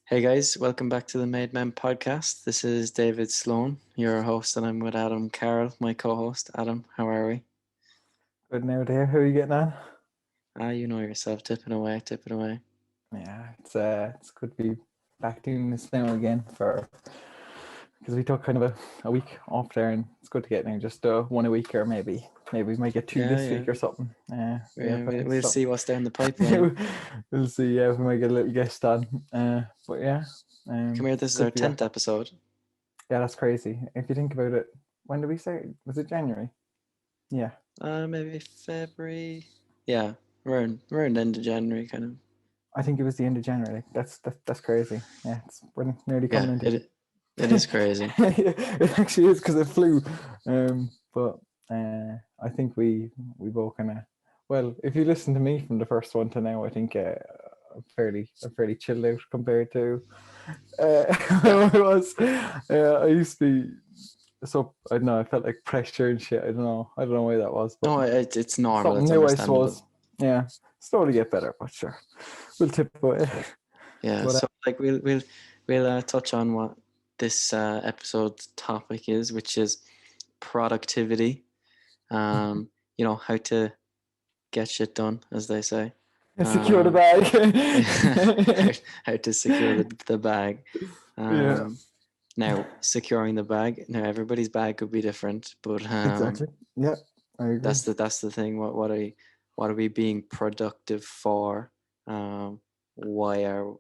Hey guys, welcome back to the Made Men podcast. This is David Sloan, your host, and I'm with Adam Carroll, my co-host. Adam, how are we? Good now, there. How are you getting on? You know yourself, tipping away, tipping away. Yeah, it's good to be back doing this now again because we took kind of a week off there, and it's good to get now just one a week, or maybe we might get two this week or something. We'll see what's down the pipeline. We'll see. Yeah, we might get a little guest on. But yeah, Come here, this is good our to be back. 10th episode. Yeah, that's crazy. If you think about it, when did we start? Was it January? Yeah. Maybe February. Yeah, around end of January, kind of. I think it was the end of January. That's crazy. Yeah, we're nearly coming Yeah, into it is crazy. It actually is because it flew. But I think we both kind of, well, if you listen to me from the first one to now, I think I'm fairly chilled out compared to how I was. I used to be so, I don't know, I felt like pressure and shit. I don't know why that was, but No, it's normal. something It's new, I understandable. suppose. Yeah, slowly get better, but sure, we'll tip away. Yeah, But, so like we'll touch on what this episode's topic is, which is productivity. You know, how to get shit done, as they say. secure the how, bag. how to secure the bag. Yeah, Now, securing the bag. Now, everybody's bag could be different, but exactly. Yeah, I agree. that's the thing. What are we being productive for? Why are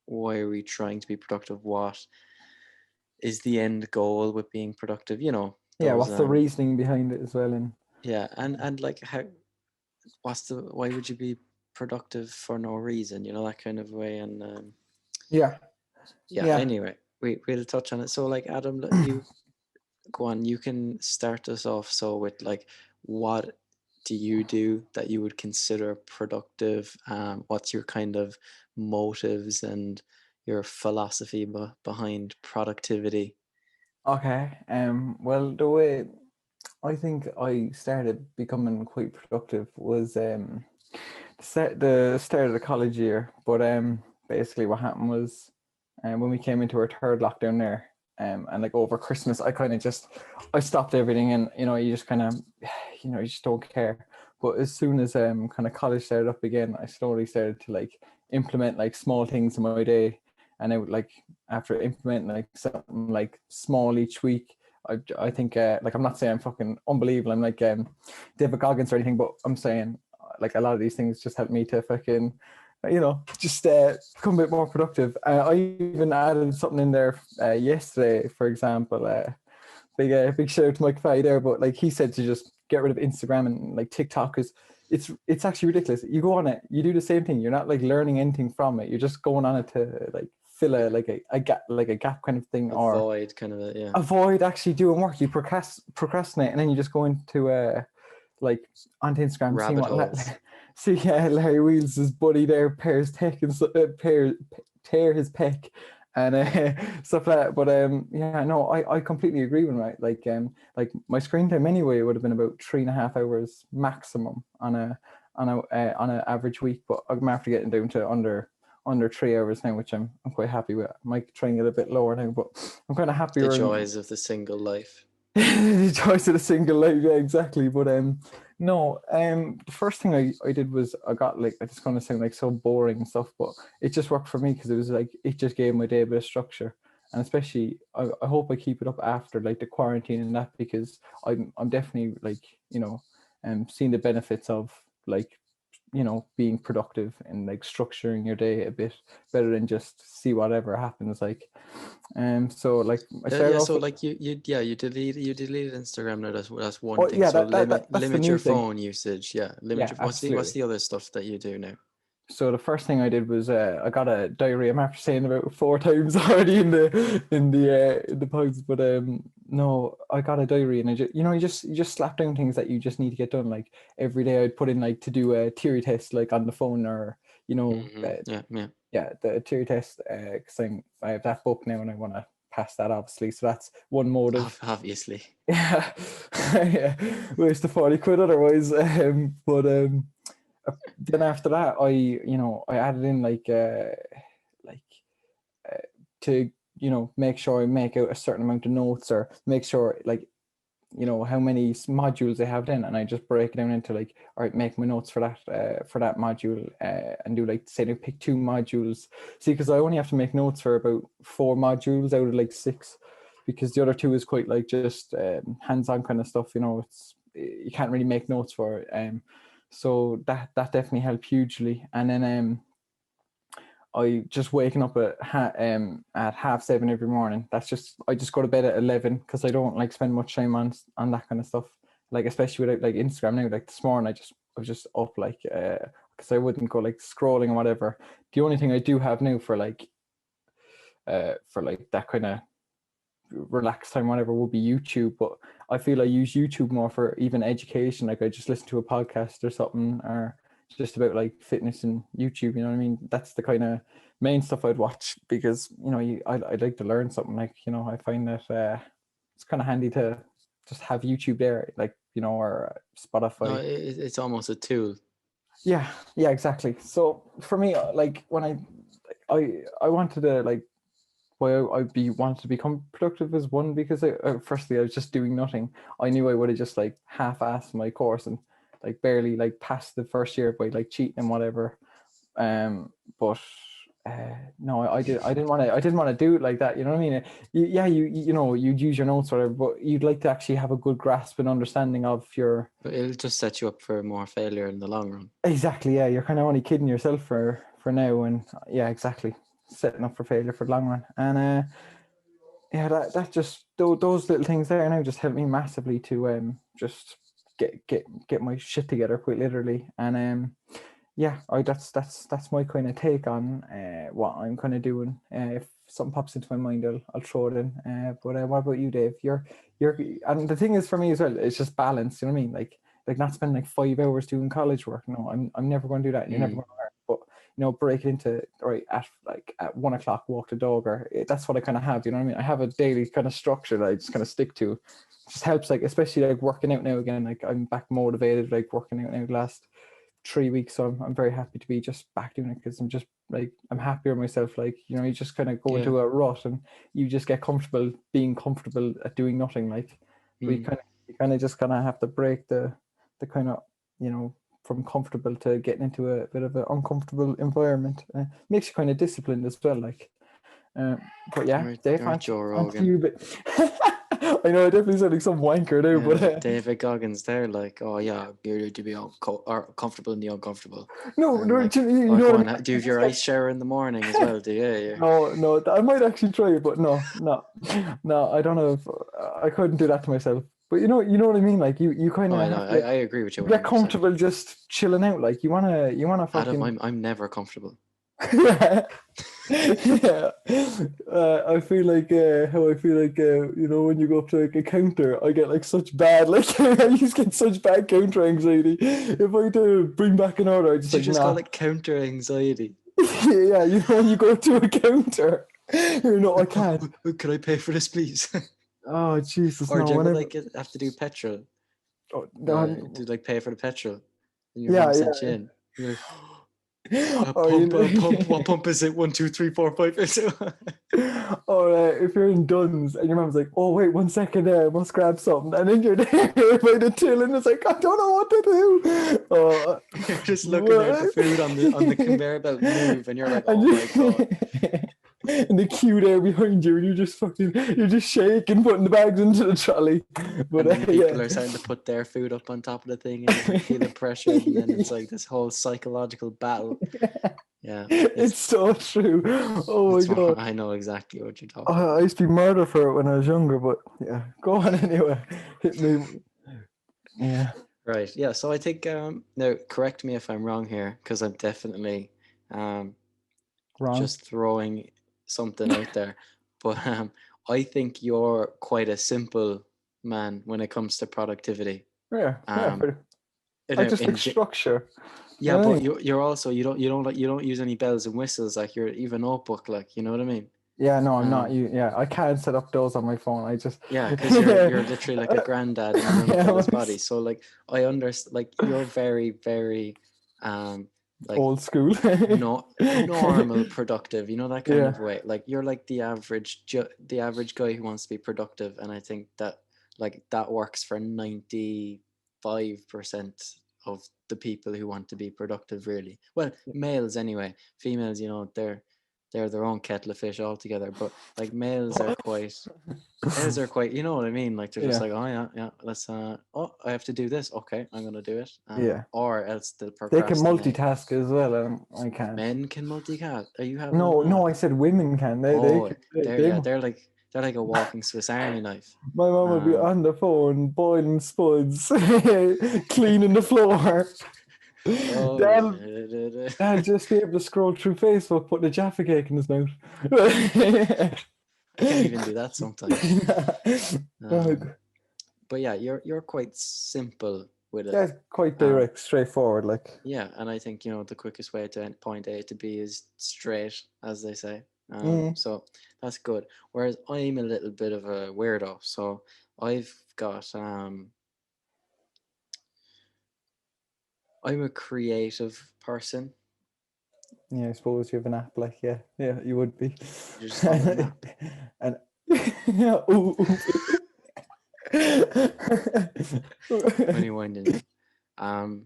we trying to be productive? What is the end goal with being productive? You know, Yeah, those what's the reasoning behind it as well? And yeah, and like how why would you be productive for no reason? You know, that kind of way. And yeah, yeah. yeah. Anyway, we'll touch on it. So like Adam, you go on. You can start us off. So with like, what do you do that you would consider productive? What's your kind of motives and your philosophy behind productivity? Okay. Well, the way I think I started becoming quite productive was the start of the college year. But basically what happened was, when we came into our third lockdown there, and like over Christmas, I stopped everything, and you just kind of, you just don't care. But as soon as kind of college started up again, I slowly started to like implement like small things in my day, and I would like, after implementing like something like small each week, I think like, I'm not saying I'm fucking unbelievable, I'm like David Goggins or anything, but I'm saying like a lot of these things just help me to fucking just become a bit more productive. I even added something in there yesterday, for example. Big shout out to Mike Fay there, but like he said to just get rid of Instagram and like TikTok, because it's actually ridiculous. You go on it, you do the same thing. You're not like learning anything from it. You're just going on it to like fill a gap kind of thing, or Avoid kind of yeah. avoid actually doing work. You procrastinate, and then you just go into like onto Instagram, seeing Rabbit what holes. see, yeah, Larry Wheels' buddy there pairs tech and tear his pec and stuff like that. But yeah, no, I completely agree with him. Right, like my screen time anyway would have been about 3.5 hours maximum on a average week, but I'm after getting down to under 3 hours now, which I'm quite happy with. I might try and get a bit lower now, but I'm kind of happy. The joys of the single life. The choice of the single life, yeah, exactly. But no, the first thing I did was I got like, it's gonna sound like so boring and stuff, but it just worked for me because it was like, it just gave my day a bit of structure. And especially I hope I keep it up after like the quarantine and that, because I'm definitely like, seeing the benefits of like, being productive and like structuring your day a bit better than just see whatever happens. Like so like I started Yeah, off so with, like you deleted Instagram now. That's one oh thing. yeah, So that's the limit your new thing. phone usage. Yeah, limit Yeah, your what's absolutely. the other stuff that you do now? So the first thing I did was I got a diary. I'm after saying about 4 times already in the pods, but no, I got a diary, and I just, you just slap down things that you just need to get done. Like every day, I'd put in like to do a theory test like on the phone, or Yeah, yeah. yeah, the theory test, because I have that book now and I want to pass that, obviously. So that's one motive. Obviously. Yeah, yeah, waste of 40 quid otherwise. But then after that, I added in like to, you know, make sure I make out a certain amount of notes, or make sure like, you know, how many modules I have then, and I just break it down into like, all right, make my notes for that module, and do like, say, I pick 2 modules. See, because I only have to make notes for about 4 modules out of like 6, because the other 2 is quite like just hands-on kind of stuff. You know, it's, you can't really make notes for it. So that definitely helped hugely. And then I just waking up at 7:30 every morning. That's just, I just go to bed at 11, because I don't like spend much time on that kind of stuff. Like, especially without like Instagram now. Like this morning, I was just up like, because I wouldn't go like scrolling or whatever. The only thing I do have now for like that kind of relaxed time, whatever, would be YouTube. But I feel I use YouTube more for even education. Like, I just listen to a podcast or something, or just about like fitness and YouTube, you know what I mean? That's the kind of main stuff I'd watch, because, you know, I'd like to learn something. Like, you know, I find that it's kind of handy to just have YouTube there, like, you know, or Spotify. No, it's almost a tool. Yeah, exactly. So for me, like, when I wanted to like, why wanted to become productive is one, because firstly I was just doing nothing. I knew I would have just like half-assed my course and like barely like passed the first year by like cheating and whatever. But no, I didn't want to do it like that. You know what I mean? You know, you'd use your notes or whatever, but you'd like to actually have a good grasp and understanding of your. But it'll just set you up for more failure in the long run. Exactly. Yeah, you're kind of only kidding yourself for now, and yeah, exactly, setting up for failure for the long run. And yeah, that just those little things there now just helped me massively to just get my shit together, quite literally. And yeah, that's my kind of take on what I'm kind of doing. If something pops into my mind, I'll throw it in. But what about you, Dave? You're and the thing is, for me as well, it's just balance. You know what I mean? Like not spend like 5 hours doing college work. No, I'm never going to do that. You're never going to learn. But, you know, break it into, right, at 1 o'clock, walk the dog, or that's what I kind of have. You know what I mean? I have a daily kind of structure that I just kind of stick to. It just helps, like, especially like working out now again. Like, I'm back motivated, like working out now the last 3 weeks, so I'm very happy to be just back doing it, because I'm just like, I'm happier myself. Like, you know, you just kind of go into a rut, and you just get comfortable being comfortable at doing nothing. Like, you kind of just kind of have to break the kind of, you know, from comfortable to getting into a bit of an uncomfortable environment. Makes you kind of disciplined as well. Like, but yeah, Dave, You're Joe Rogan. you, but I know I definitely sound like some wanker now, but David Goggins there, like, oh yeah, you're to be comfortable in the uncomfortable. No, like, you know what I mean? Do you have your ice shower in the morning as well? Do you? Yeah. No, I might actually try it, but no, I don't know if I couldn't do that to myself. But you know what I mean? Like, you kind of have to I agree with you. get comfortable just chilling out. Like, you wanna fucking. Adam, I'm never comfortable. Yeah. I feel like how I feel like you know, when you go up to like a counter, I get like such bad, like, I just get such bad counter anxiety. If I do bring back an order, I just call it counter anxiety. Yeah, you know, when you go to a counter, you know, I can't. Could I pay for this, please? Oh Jesus! Or no, do you ever like have to do petrol? Oh, no, do like pay for the petrol? And your yeah, mom sent you in. You're like, what pump is it? 1, 2, 3, 4, 5, 6. Or if you're in Dunn's and your mom's like, oh wait 1 second there, I must grab something, and then you're there by the till, and it's like, I don't know what to do. You're just looking at the food on the conveyor belt move, and you're like, oh my god. And the queue there behind you, and you're just shaking, putting the bags into the trolley. But and then people are starting to put their food up on top of the thing, and you feel the pressure, and then it's like this whole psychological battle. Yeah, it's so true. Oh my god, I know exactly what you're talking about. I used to be murdered for it when I was younger, but yeah, go on anyway. Hit me. Yeah. Right. Yeah. So I think now, correct me if I'm wrong here, because I'm definitely wrong. Just throwing something out there, but I think you're quite a simple man when it comes to productivity. Yeah. I just like structure. Yeah, but you're also you don't use any bells and whistles, like you're even notebook, like, you know what I mean? Yeah, no, I'm not. Yeah, I can't set up those on my phone. I just because you're literally like a granddad in his body. So like I understand, like you're very very like Old school. no normal productive, you know, that kind Yeah. of way. Like you're like the average guy who wants to be productive, and I think that like that works for 95% of the people who want to be productive, really. Well, males anyway. Females, you know, they're their own kettle of fish altogether, but like males are quite, you know what I mean? Like they're just Yeah. like, oh yeah, yeah, let's oh, I have to do this. Okay, I'm gonna do it. Yeah. Or else they'll They can procrastinate. multitask as well, and I can't. Men can multicast. Are you having a No, no, laugh? I said women can. They Oh, can. They. they're like a walking Swiss Army knife. My mom would be Um, on the phone boiling spuds, cleaning the floor. oh, Dad, Dad just be able to scroll through Facebook, put the Jaffa cake in his mouth. I can't even do that sometimes. Oh, Um, but yeah, you're quite simple with it. yeah, quite Um, direct, straightforward. Like, yeah, and I think, you know, the quickest way to point A to B is straight, as they say. mm, So that's good. Whereas I'm a little bit of a weirdo, so I've got I'm a creative person. yeah, I suppose you have an app. Like, yeah, yeah, you would be. You just call it an app. And yeah, ooh, Funny winding you. Um,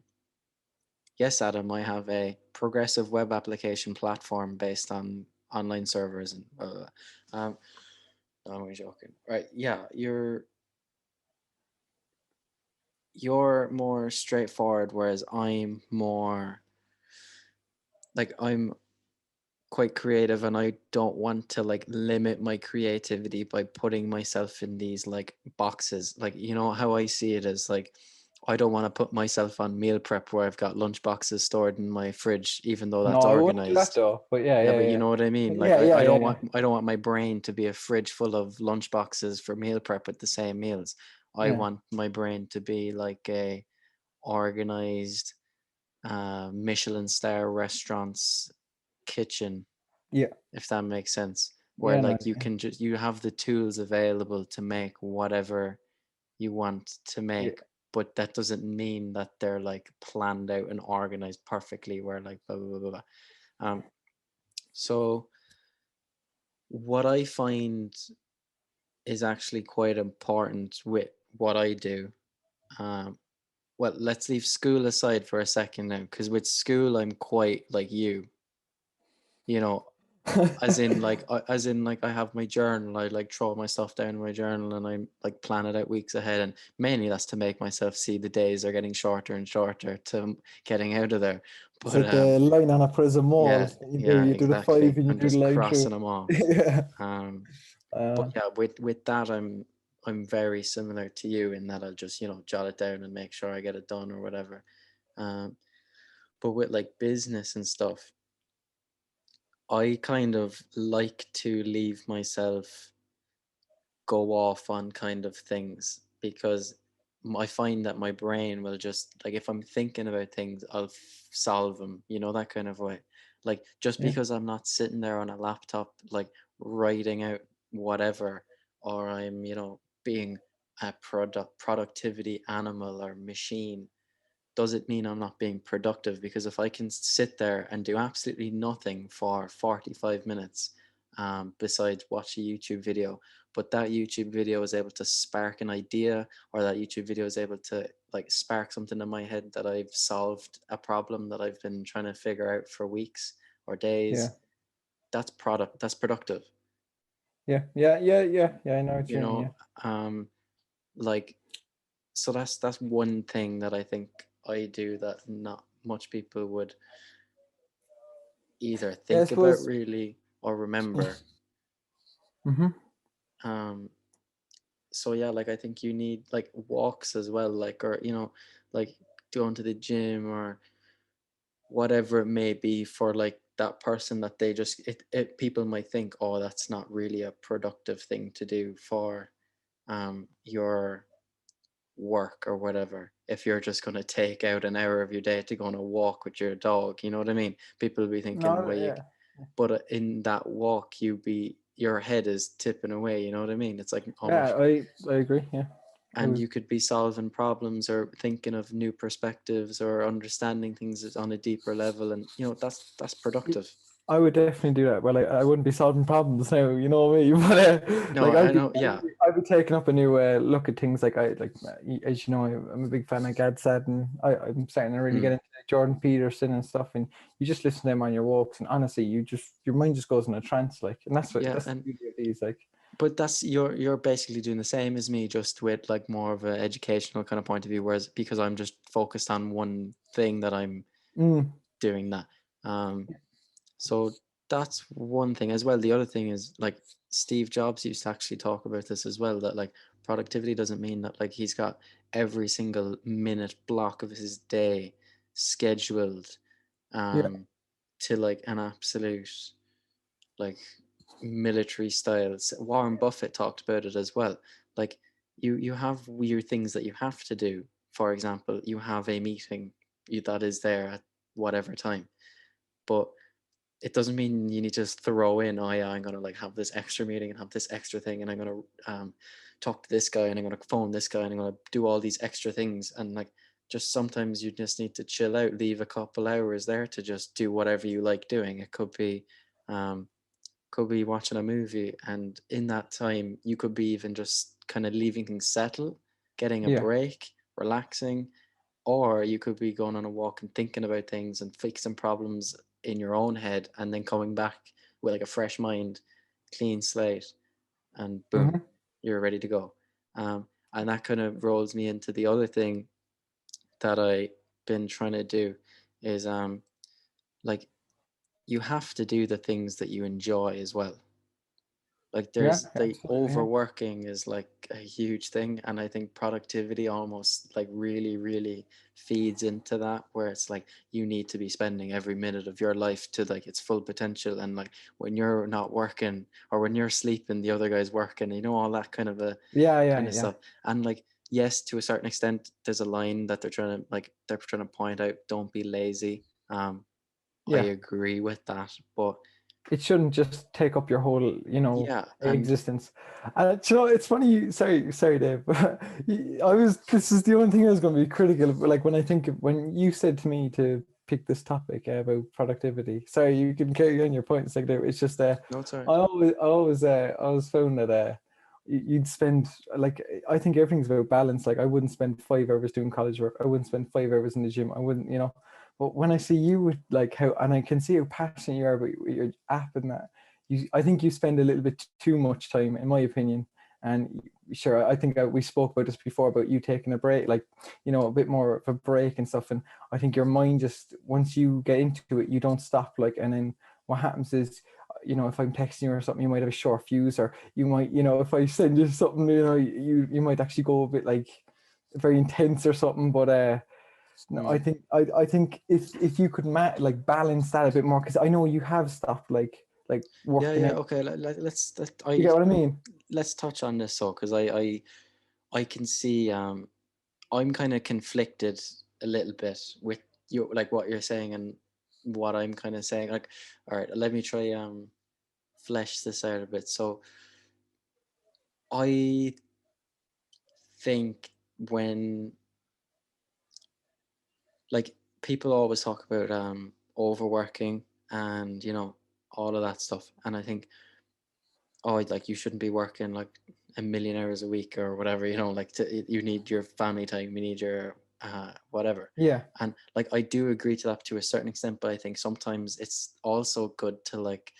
yes, Adam, I have a progressive web application platform based on online servers and no, I'm only joking. Right? Yeah, you're more straightforward, whereas I'm more like I'm quite creative, and I don't want to like limit my creativity by putting myself in these like boxes. Like, you know how I see it as like I don't want to put myself on meal prep where I've got lunch boxes stored in my fridge, even though no, that's I wouldn't do that organized. though. But yeah, Yeah, yeah, but you yeah, know what I mean? Like yeah, yeah, yeah, yeah. I don't want my brain to be a fridge full of lunch boxes for meal prep with the same meals. I Yeah. want my brain to be like a organized Michelin star restaurants kitchen, Yeah, if that makes sense. Where yeah, no, like you yeah, can just you have the tools available to make whatever you want to yeah, make, but that doesn't mean that they're like planned out and organized perfectly. Where like blah blah blah blah. Blah. So what I find is actually quite important with what I do. Um, well, let's leave school aside for a second now, because with school I'm quite like you know, as in like I have my journal. I like throw my stuff down in my journal and I like plan it out weeks ahead, and mainly that's to make myself see the days are getting shorter and shorter to getting out of there. it's But like the line on a prison wall. yeah, yeah, You do the five exactly. and you I'm do the just line through. crossing them off. Yeah. Um, but Uh, yeah, with that I'm very similar to you in that I'll just, you know, jot it down and make sure I get it done or whatever. Um, but with like business and stuff, I kind of like to leave myself go off on kind of things, because I find that my brain will just like if I'm thinking about things, I'll solve them, you know, that kind of way. Like just yeah, because I'm not sitting there on a laptop like writing out whatever, or I'm, you know, being a productivity animal or machine, does it mean I'm not being productive? Because if I can sit there and do absolutely nothing for 45 minutes, besides watch a YouTube video, but that YouTube video is able to spark an idea, or that YouTube video is able to like spark something in my head that I've solved a problem that I've been trying to figure out for weeks or yeah, days, that's productive, yeah, yeah, yeah, yeah, yeah. I know what you you mean. Yeah, know. Like so that's one thing that I think I do that not much people would either yeah. I think about suppose. really or remember. Mm-hmm. Um, so yeah, like I think you need like walks as well, like, or you know, like going to the gym or whatever it may be for like that person that they just people might think, oh, that's not really a productive thing to do for your work or whatever. If you're just going to take out an hour of your day to go on a walk with your dog, you know what I mean? People will be thinking, No, well, you yeah, but in that walk your head is tipping away, you know what I mean? It's like yeah. almost I agree. Yeah, It and was you could be solving problems or thinking of new perspectives or understanding things on a deeper level, and that's productive. I would definitely do that. Well, I wouldn't be solving problems now, you know me. But No, like I know. Yeah. I'd be taking up a new look at things. As you know, I'm a big fan of Gadsad, and I'm starting to really get Mm. into Jordan Peterson and stuff. And you just listen to them on your walks, and honestly, your mind just goes in a trance, like. And Yeah, that's the and beauty of these, like. but that's you're basically doing the same as me, just with like more of an educational kind of point of view, whereas because I'm just focused on one thing that I'm Mm, doing that. um So that's one thing as well. The other thing is, like, Steve Jobs used to actually talk about this as well, that like productivity doesn't mean that like he's got every single minute block of his day scheduled yeah. um to like an absolute, like, military style. Warren Buffett talked about it as well. Like, you have weird things that you have to do. For example, you have a meeting that is there at whatever time, but it doesn't mean you need to just throw in, oh yeah, I'm gonna like have this extra meeting and have this extra thing, and I'm gonna talk to this guy, and I'm gonna phone this guy, and I'm gonna do all these extra things, and like, just sometimes you just need to chill out, leave a couple hours there to just do whatever you like doing. It um, could be watching a movie, and in that time you could be even just kind of leaving things settle, getting a Yeah. break, relaxing, or you could be going on a walk and thinking about things and fixing problems in your own head, and then coming back with like a fresh mind, clean slate, and boom, Hmm. you're ready to go. And that kind of rolls me into the other thing that I been trying to do is like, you have to do the things that you enjoy as well. Like, Yeah. there's the Absolutely. Yeah. overworking is like a huge thing, and I think productivity almost like really really feeds into that, where it's like you need to be spending every minute of your life to like its full potential, and like when you're not working or when you're sleeping, the other guy's working, all that kind of a Yeah. Yeah. kind of Yeah. stuff. And like, yes, to a certain extent there's a line that they're trying to point out, don't be lazy. I Yeah. agree with that, but It shouldn't just take up your whole, yeah. And existence. It's funny. Sorry, Dave. But I was. This is the only thing I was going to be critical of. Like when I think of, when you said to me to pick this topic about productivity. Sorry, you can carry on your points. Like it's just no, it's all right. I always found that you'd spend, like, I think everything's about balance. Like I wouldn't spend 5 hours doing college work. I wouldn't spend 5 hours in the gym. I wouldn't, But when I see you with like how, and I can see how passionate you are about your app and that, I think you spend a little bit too much time, in my opinion. And sure, I think we spoke about this before about you taking a break, like, a bit more of a break and stuff. And I think your mind just, once you get into it, you don't stop. Like, and then what happens is, if I'm texting you or something, you might have a short fuse, or you might, if I send you something, you might actually go a bit like very intense or something. But no, Hmm. I think if you could like balance that a bit more, because I know you have stopped like Yeah, working yeah. out. Okay, You get what I mean? let's touch on this, so because I can see, I'm kind of conflicted a little bit with you, like what you're saying and what I'm kind of saying. Like, all right, let me try flesh this out a bit. So I think when, like, people always talk about overworking and all of that stuff, and I think, oh, like, you shouldn't be working like a million hours a week or whatever, like, you need your family time, you need your whatever. Yeah, And like, I do agree to that to a certain extent, but I think sometimes it's also good to, like,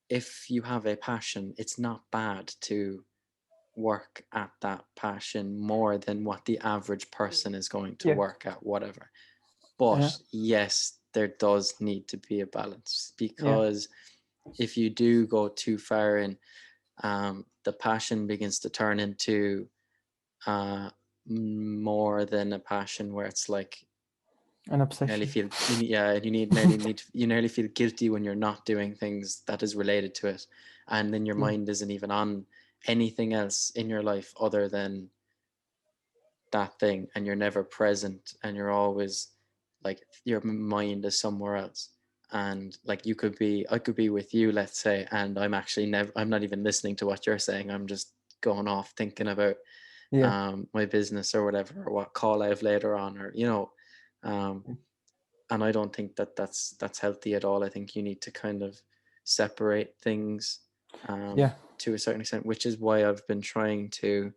if you have a passion, it's not bad to work at that passion more than what the average person is going to yeah, work at, whatever. But yeah, yes, there does need to be a balance, yeah. because if you do go too far in, the passion begins to turn into uh, more than a passion, where it's like An you nearly obsession. feel yeah, and you nearly feel guilty when you're not doing things that is related to it, and then your Yeah, mind isn't even on anything else in your life other than that thing, and you're never present, and you're always like, your mind is somewhere else. And like, I could be with you, let's say, and I'm actually never I'm not even listening to what you're saying, I'm just going off thinking about Yeah. my business or whatever, or what call I have later on, or um, and I don't think that that's healthy at all. I think you need to kind of separate things Yeah. to a certain extent, which is why I've been trying to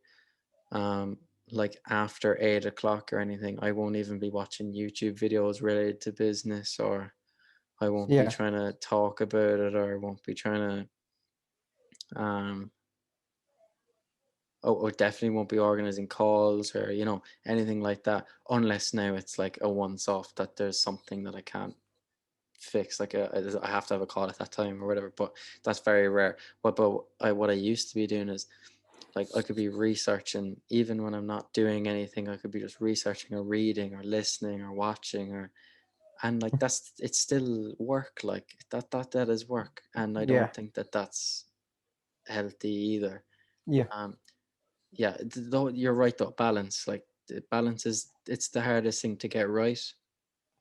um, like after 8 o'clock or anything, I won't even be watching YouTube videos related to business, or I won't be Yeah. trying to talk about it, or I won't be trying to or definitely won't be organizing calls, or anything like that, unless now it's like a once off that there's something that I can't fix, like I have to have a call at that time or whatever. But that's very rare. What I used to be doing is, like, I could be researching even when I'm not doing anything. I could be just researching or reading or listening or watching, or and like it's still work, like that is work, and I Yeah. don't think that that's healthy either. Yeah. um yeah, though you're right though, balance, like the balance is, it's the hardest thing to get right.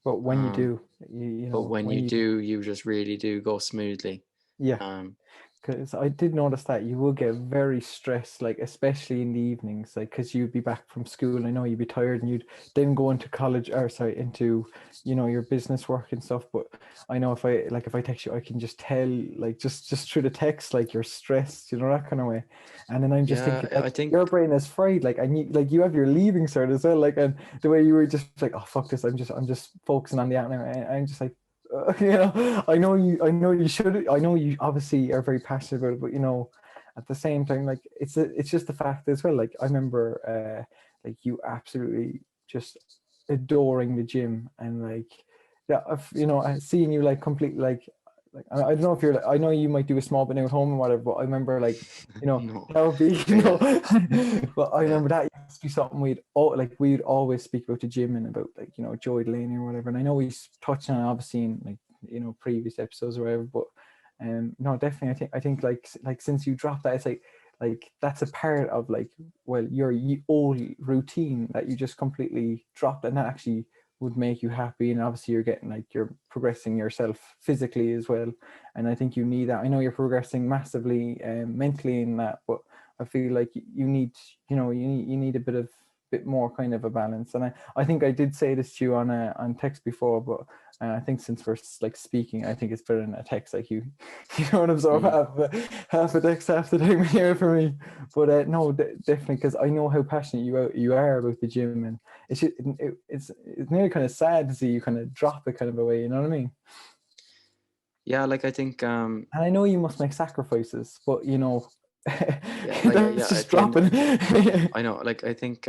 But when you um do, you but know, when when you you, do, you just really do go smoothly. yeah. um Because I did notice that you will get very stressed, like especially in the evenings, like because you'd be back from school. I know you'd be tired, and you'd then go into college, or sorry, into your business work and stuff. But I know if I text you, I can just tell, like just through the text, like you're stressed, that kind of way. And then I'm just yeah, thinking, like I your think. brain is fried, like, and you have your leaving cert as well, like, and the way you were just like, oh fuck this, I'm just focusing on the app now, and I'm just like, I know you should. I know you obviously are very passionate about it, but at the same time, like it's just the fact as well. Like I remember, like you absolutely just adoring the gym, and like yeah, I seeing you like completely like I don't know if you're. I know you might do a small bit now at home and whatever, but I remember like No. that would be But yeah, but I yeah, remember that used to be something we'd always speak about the gym and about like Joy Delaney or whatever. And I know we touched on it obviously in like previous episodes or whatever, but no, definitely I think like since you dropped that, it's like that's a part of like, well, your old routine that you just completely dropped, and that actually would make you happy. And obviously you're getting like you're progressing yourself physically as well, and I think you need that. I know you're progressing massively mentally in that, but I feel like you need a bit more kind of a balance. And I think I did say this to you on text before, but I think since we're like speaking, I think it's better than a text. Like you don't absorb mm, half a text half the time here for me. But no, definitely, because I know how passionate you are about the gym, and it's nearly kind of sad to see you kind of drop it kind of away. You know what I mean? yeah, like I think And I know you must make sacrifices, but yeah, like that's yeah, just dropping. I know, like I think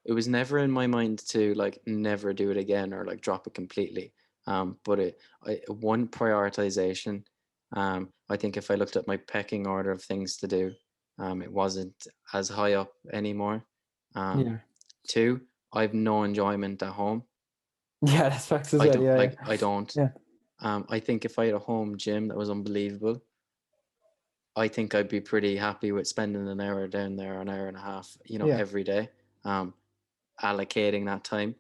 it was never in my mind to like never do it again or like drop it completely. But one prioritization. I think if I looked at my pecking order of things to do, it wasn't as high up anymore. Um, Yeah, two, I've no enjoyment at home. yeah, that's facts as I well. don't Yeah, like. I don't. yeah, I think if I had a home gym that was unbelievable, I think I'd be pretty happy with spending an hour down there, an hour and a half, yeah, every day. Um, Allocating that time.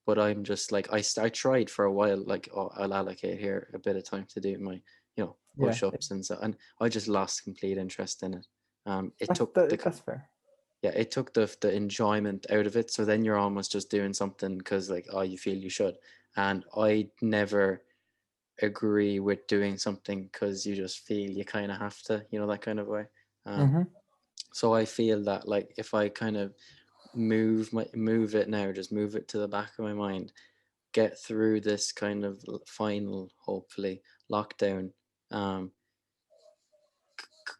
But I'm just like, I tried for a while, like, oh, I'll allocate here a bit of time to do my yeah. push-ups and so, and I just lost complete interest in it. It That's took that's fair. yeah, it took the enjoyment out of it, so then you're almost just doing something because, like, oh, you feel you should. And I never agree with doing something because you just feel you kind of have to, that kind of way. um, Mm-hmm. so I feel that, like, if I kind of move it now, just move it to the back of my mind, get through this kind of final, hopefully, lockdown, um,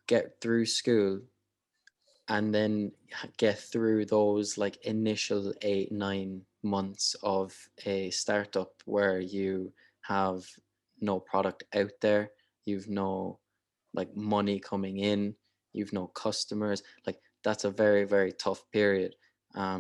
get through school, and then get through those like initial 8 9 months of a startup where you have no product out there, you've no like money coming in, you've no customers. Like, that's a very, very tough period,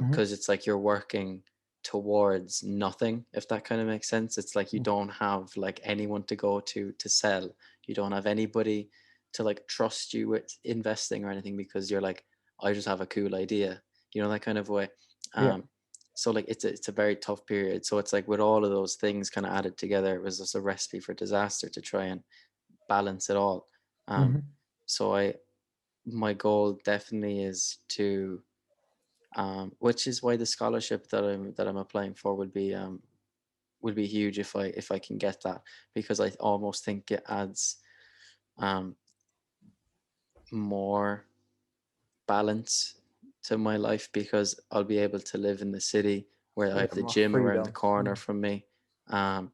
Mm-hmm. because it's like you're working towards nothing, if that kind of makes sense. It's like you don't have like anyone to go to sell, you don't have anybody to like trust you with investing or anything, because you're like, I just have a cool idea, that kind of way. Yeah. um so like it's a very tough period. So it's like, with all of those things kind of added together, it was just a recipe for disaster to try and balance it all. um Mm-hmm. so I my goal definitely is to, which is why the scholarship that I'm applying for would be huge if I can get that, because I almost think it adds um, more balance to my life, because I'll be able to live in the city where I Yeah, have the more gym around the freedom. corner from me, um,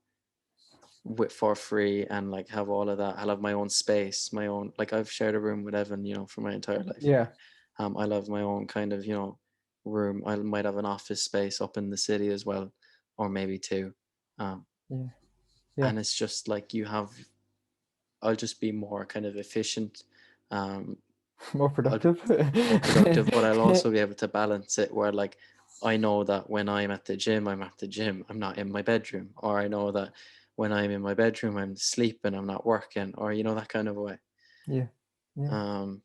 with for free, and like have all of that. I'll have my own space, my own, like I've shared a room with Evan, for my entire life. Yeah, I'll have my own kind of, room. I might have an office space up in the city as well, or maybe two. Um, yeah, yeah. and it's just like I'll just be more kind of efficient. Um, More I'll productive. more productive, but I'll also be able to balance it where like I know that when I'm at the gym, I'm at the gym. I'm not in my bedroom. Or I know that when I'm in my bedroom, I'm sleeping, I'm not working, or that kind of way. Yeah, yeah. Um,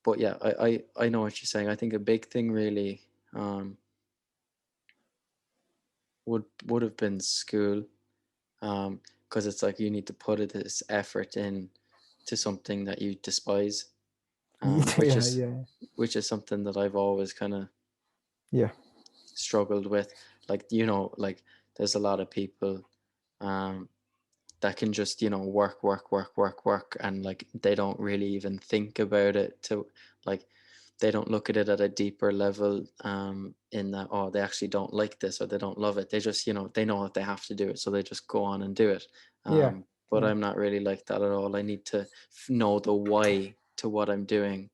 but yeah, I know what you're saying. I think a big thing really um, would have been school, because it's like you need to put this effort in to something that you despise, which Yeah, is yeah, something that I've always kind of yeah. struggled with. Like, like there's a lot of people um, that can just, work, work, work, work, work, and like they don't really even think about it to like they don't look at it at a deeper level, in that, oh, they actually don't like this or they don't love it. They just, they know that they have to do it, so they just go on and do it. Yeah, But yeah. I'm not really like that at all. I need to know the why to what I'm doing,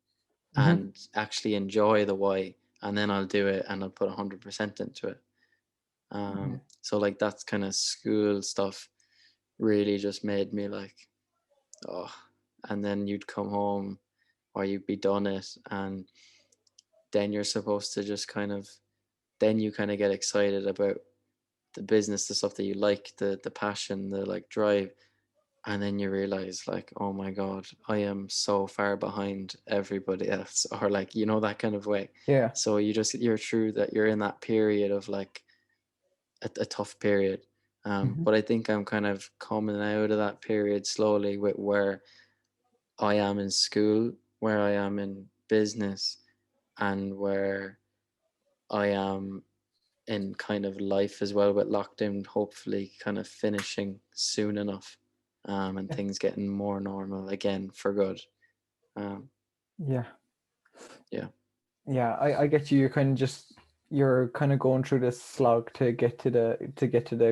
Mm-hmm. and actually enjoy the why, and then I'll do it and I'll put 100% into it. Yeah, So like that's kind of school stuff really just made me like, oh, and then you'd come home or you'd be done it, and then you're supposed to just kind of, then you kind of get excited about the business, the stuff that you like, the passion, the like drive, and then you realize like, oh my god, I am so far behind everybody else, or like, that kind of way. yeah. So you're true that you're in that period of like a tough period. Mm-hmm. But I think I'm kind of coming out of that period slowly, with where I am in school, where I am in business, and where I am in kind of life as well, with lockdown hopefully kind of finishing soon enough, and Yeah, things getting more normal again for good. Um, yeah. yeah, Yeah, I get you. You're kind of going through this slog to get to the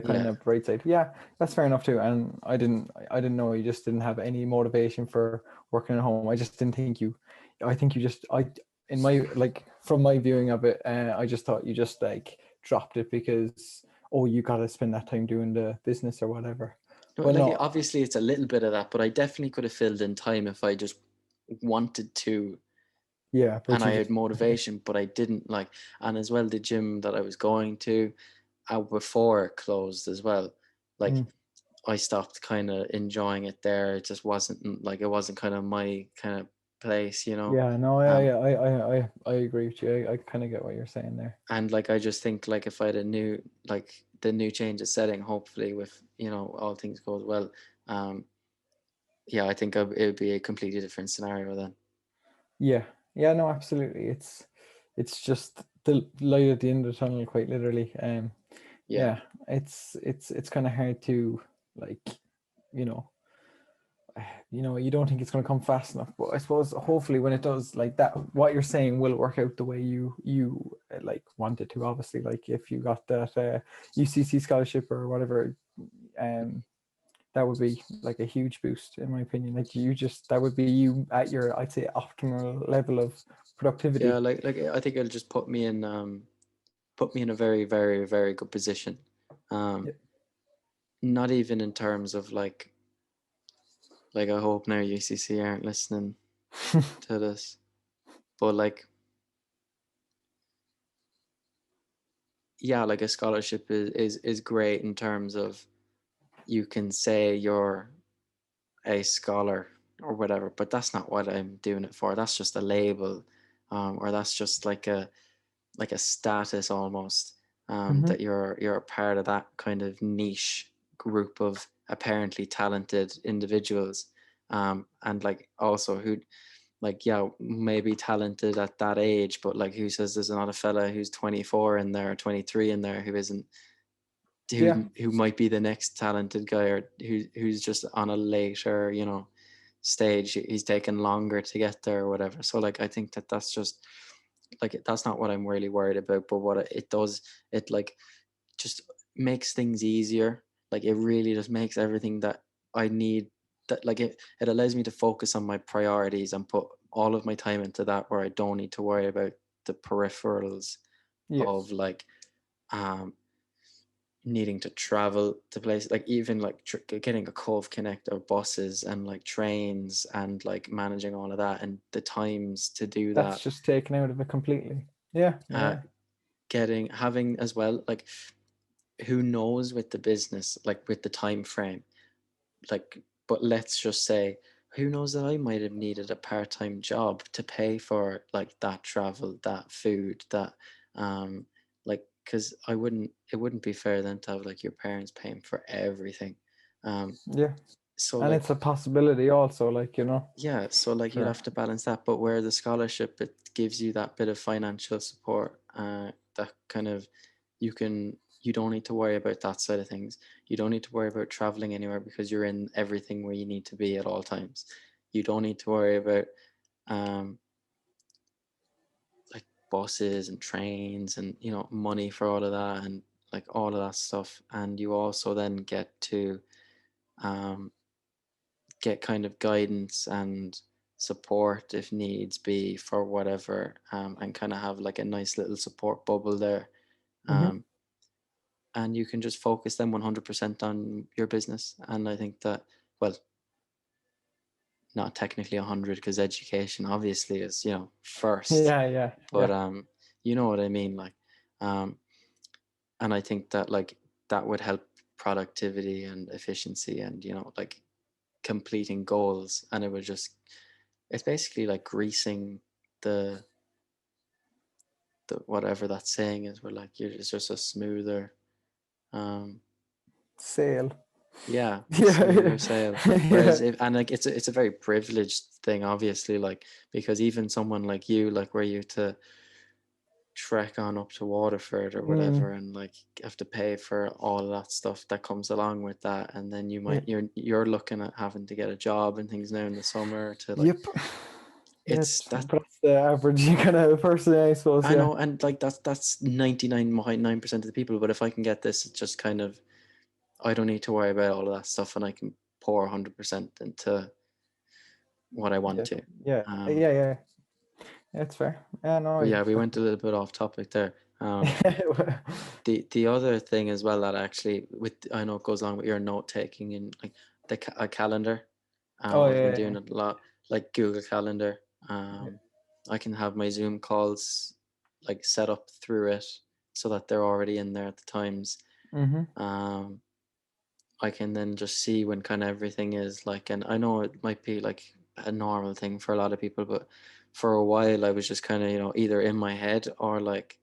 kind yeah. of bright side. Yeah, that's fair enough too. And I didn't know you just didn't have any motivation for working at home. I just didn't think you. I think you just I in my like from my viewing of it, I just thought you just like dropped it because oh you got to spend that time doing the business or whatever. No, But like no, obviously it's a little bit of that, but I definitely could have filled in time if I just wanted to, yeah, and but I you had just motivation, but I didn't like, and as well the gym that I was going to, before it closed as well, like mm, I stopped kind of enjoying it there. It just wasn't like, it wasn't kind of my kind of place, yeah, no, Um, I agree with you. I kind of get what you're saying there. and like I just think like if I had a new, like the new change of setting, hopefully with, all things goes well, um, yeah, I think it would be a completely different scenario then. Yeah, yeah, no, absolutely. It's just the light at the end of the tunnel, quite literally. Yeah. Yeah, it's kind of hard to like, you know, you don't think it's going to come fast enough, but I suppose hopefully when it does, like that, what you're saying will work out the way you like want it to. Obviously, like if you got that UCC scholarship or whatever, um, that would be like a huge boost in my opinion. Like you just that would be you at your I'd say optimal level of Yeah, productivity. like I think it'll just put me in a very, very, very good position. Um, Yeah. Not even in terms of like I hope now UCC aren't listening to this, but like, yeah, like a scholarship is great in terms of you can say you're a scholar or whatever, but that's not what I'm doing it for. That's just a label, or that's just like a status almost, Hmm. that you're a part of that kind of niche group of apparently talented individuals. And like also who, like, yeah, maybe talented at that age, but like who says there's not a fella who's 24 in there, 23 in there, who isn't, Yeah, who might be the next talented guy, or who's just on a later, stage. He's taken longer to get there or whatever. So like I think that that's just like, that's not what I'm really worried about. But what it does, it like just makes things easier. Like it really just makes everything that I need, that like it allows me to focus on my priorities and put all of my time into that, where I don't need to worry about the peripherals yeah, of like um needing to travel to places, like even like getting a Cove Connect of buses and like trains, and like managing all of that and the times to do that's that. just taken out of it completely. Yeah, uh yeah. Having as well, like, who knows with the business, like with the time frame, like, but let's just say, who knows, that I might have needed a part-time job to pay for like that travel, that food, that like, because it wouldn't be fair then to have like your parents paying for everything. um Yeah, so and like, it's a possibility also, like, yeah, so like you'd for. have to balance that. But where the scholarship, it gives you that bit of financial support, that kind of, you don't need to worry about that side of things. You don't need to worry about traveling anywhere, because you're in everything where you need to be at all times. You don't need to worry about um like buses and trains, and money for all of that, and like all of that stuff. And you also then um get kind of guidance and support if needs be for whatever, and kind of have like a nice little support bubble there. Hmm. um, and you can just focus then 100% on your business. And I think that, well, not technically 100, because education obviously is, first. Yeah, yeah, But yeah. you know what I mean, like, um, and I think that like that would help productivity and efficiency, and like completing goals. And it would just, it's basically like greasing the whatever that saying is, where like it's just a smoother, um Sail. yeah, a Yeah, smoother sail. yeah. Whereas if, and like it's a very privileged thing, obviously, like, because even someone like you, like, where you to trek on up to Waterford or whatever, Mm, and like have to pay for all of that stuff that comes along with that. And then yeah. you're looking at having to get a job and things now in the summer to like, Yep. Yeah, it's that. but that's the average kind of person, I suppose. I Yeah. know, and like that's 99.9% of the people. But if I can get this, it's just kind of, I don't need to worry about all of that stuff, and I can pour 100% into what I want Yeah. to. Yeah. Um, Yeah. Yeah. That's fair. Yeah. No. but yeah, we went a little bit off topic there. The other thing as well, that actually, with, I know it goes along with your note taking, and like a calendar. Oh I've been yeah. doing it a lot, like Google Calendar. Yeah. I can have my Zoom calls like set up through it, so that they're already in there at the times. Mm-hmm. Um, I can then just see when kind of everything is like, and I know it might be like a normal thing for a lot of people, but for a while I was just kind of, either in my head, or like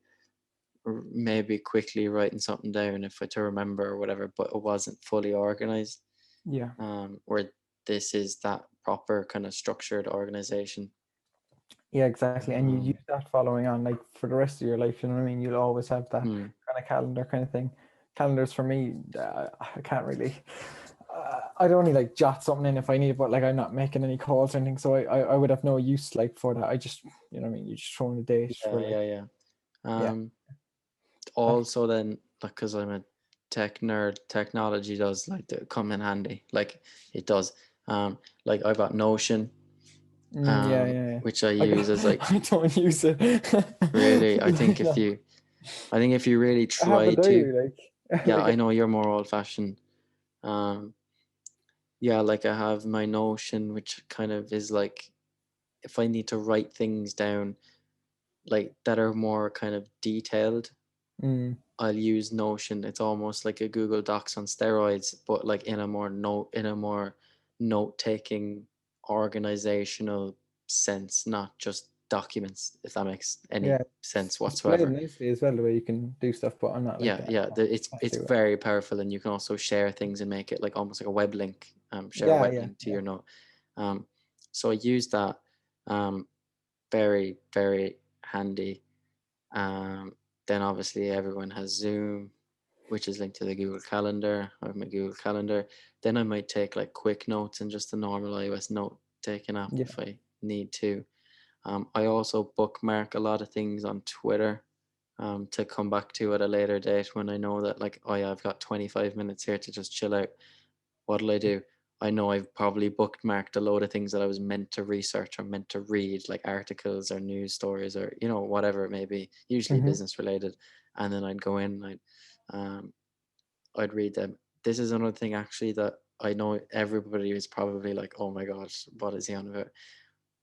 maybe quickly writing something down if I to remember or whatever, but it wasn't fully organized. Yeah. Where this is that proper kind of structured organization. Yeah. Exactly. And you use Um, that following on, like, for the rest of your life. You know what I mean? You'll always have that hmm, kind of calendar kind of thing. Calendars for me, I can't really. I'd only like jot something in if I need it, but like I'm not making any calls or anything, so I would have no use like for that. I just, you know what I mean, you just throw in a date for yeah, like, yeah, yeah. yeah, Um, that. Also then, like, because I'm a tech nerd, technology does like to come in handy, like it does. Like I got Notion, Yeah, yeah, yeah. which I I use as don't, like, I don't use it. really, I think if No, you, I think if you really I have a try to, diary, like, yeah, I like, know you're more old fashioned. um yeah, like I have my Notion, which kind of is like, if I need to write things down like that are more kind of detailed, mm, I'll use Notion. It's almost like a Google Docs on steroids, but like in a more note taking, organizational sense, not just documents, if that makes yeah, any sense it's displayed whatsoever. nicely as well the way you can do stuff, but I'm not like Yeah, that. yeah, So I have it's to, very powerful, and you can also share things and make it like almost like a web link. Share a yeah, web yeah, link to yeah, your note. Um, so I use that. Um, very, very handy. Um, then obviously everyone has Zoom, which is linked to the Google Calendar. I have my Google Calendar. Then I might take like quick notes and just a normal iOS note taking app Yeah. if I need to. I also bookmark a lot of things on Twitter to come back to at a later date when I know that like, oh yeah, I've got 25 minutes here to just chill out. What'll I do? I know I've probably bookmarked a load of things that I was meant to research or meant to read, like articles or news stories or whatever it may be, usually Mm-hmm. business related. And then I'd go in, um, I'd read them. This is another thing actually that I know everybody is probably like, oh my god, what is he on about?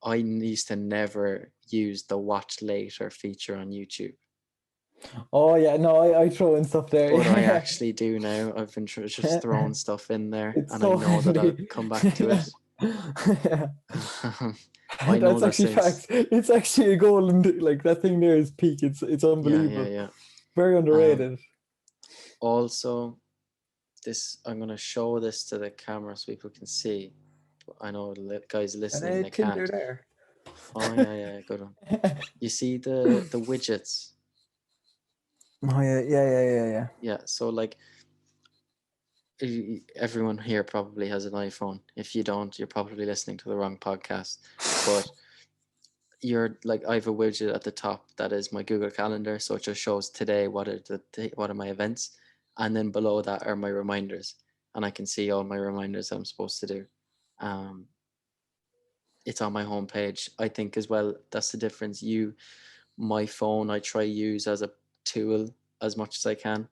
I used to never use the watch later feature on YouTube, Oh yeah, no, I throw in stuff there. but I Yeah. actually do now. I've been just throwing stuff in there, It's and I so know that I'll handy. come back to Yeah. it. Yeah. I know That's that actually since facts. It's actually a golden like that thing there is peak. It's yeah, yeah, unbelievable. yeah. Very Um, underrated. Also, this I'm gonna show this to the camera so people can see. But I know guys And listening a they Tinder can't. there. Oh yeah, yeah, good one. You see the widgets? Oh yeah, yeah, yeah, yeah, yeah. Yeah. So like everyone here probably has an iPhone. If you don't, you're probably listening to the wrong podcast. But you're like, I have a widget at the top that is my Google Calendar, so it just shows today what are my events, and then below that are my reminders, and I can see all my reminders I'm supposed to do. Um, it's on my homepage. I think as well that's the difference. My phone, I try use as a tool as much as I can,